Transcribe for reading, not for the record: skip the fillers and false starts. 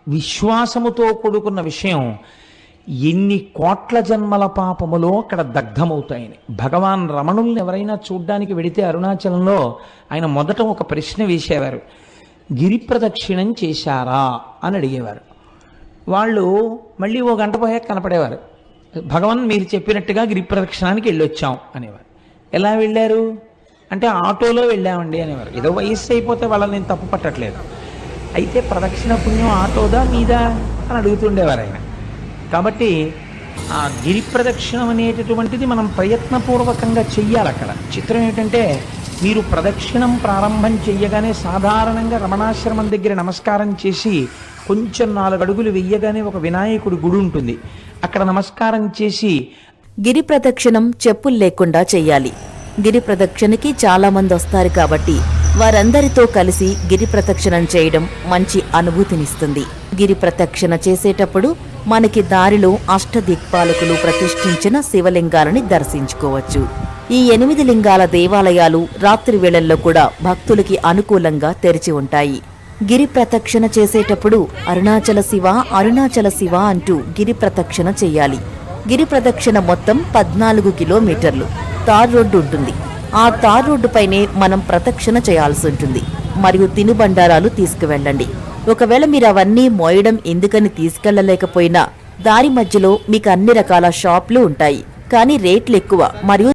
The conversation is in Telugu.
విశ్వాసముతో కూడుకున్న విషయం. ఎన్ని కోట్ల జన్మల పాపములో అక్కడ దగ్ధమవుతాయని. భగవాన్ రమణుల్ని ఎవరైనా చూడ్డానికి వెడితే అరుణాచలంలో ఆయన మొదట ఒక ప్రశ్న వేసేవారు, గిరి ప్రదక్షిణం చేశారా అని అడిగేవారు. వాళ్ళు మళ్ళీ ఓ గంట పోయాక కనపడేవారు, భగవాన్ మీరు చెప్పినట్టుగా గిరి ప్రదక్షిణానికి వెళ్ళొచ్చాం అనేవారు. ఎలా వెళ్ళారు అంటే ఆటోలో వెళ్ళామండి అనేవారు. ఏదో వయస్సు అయిపోతే వాళ్ళని నేను తప్పు పట్టట్లేదు. అయితే ప్రదక్షిణ పుణ్యం ఆటోదా మీదా అని అడుగుతుండేవారు ఆయన. కాబట్టి ఆ గిరి ప్రదక్షిణం అనేటటువంటిది మనం ప్రయత్నపూర్వకంగా చెయ్యాలి. అక్కడ చిత్రం ఏమిటంటే, మీరు ప్రదక్షిణం ప్రారంభం చెయ్యగానే సాధారణంగా రమణాశ్రమం దగ్గర నమస్కారం చేసి కొంచెం 4 అడుగులు వెయ్యగానే ఒక వినాయకుడి గుడి ఉంటుంది, అక్కడ నమస్కారం చేసి గిరి ప్రదక్షిణం చెప్పులు లేకుండా చెయ్యాలి. గిరి ప్రదక్షిణకి చాలా మంది వస్తారు కాబట్టి వారందరితో కలిసి గిరి ప్రదక్షిణం చేయడం మంచి అనుభూతినిస్తుంది. గిరి ప్రదక్షిణ చేసేటప్పుడు మనకి దారిలో అష్టదిక్పాలకులు ప్రతిష్ఠించిన శివలింగాలని దర్శించుకోవచ్చు. ఈ 8 లింగాల దేవాలయాలు రాత్రి వేళల్లో కూడా భక్తులకి అనుకూలంగా తెరిచి ఉంటాయి. గిరి ప్రదక్షిణ చేసేటప్పుడు అరుణాచల శివ అరుణాచల శివ అంటూ గిరి ప్రదక్షిణ చెయ్యాలి. గిరి ప్రదక్షిణ మొత్తం 14 కిలోమీటర్లు. తార్ రోడ్డు ఉంటుంది. ఆ తార్ రోడ్డు పైనే మనం ప్రదక్షిణ చేయాల్సి ఉంటుంది. మరియు తినుబండారాలు తీసుకువెళ్ళండి. ఒకవేళ మీరు అవన్నీ మోయడం ఎందుకని తీసుకెళ్లలేకపోయినా దారి మధ్యలో మీకు అన్ని రకాల షాపులు ఉంటాయి, కానీ రేట్లు ఎక్కువ మరియు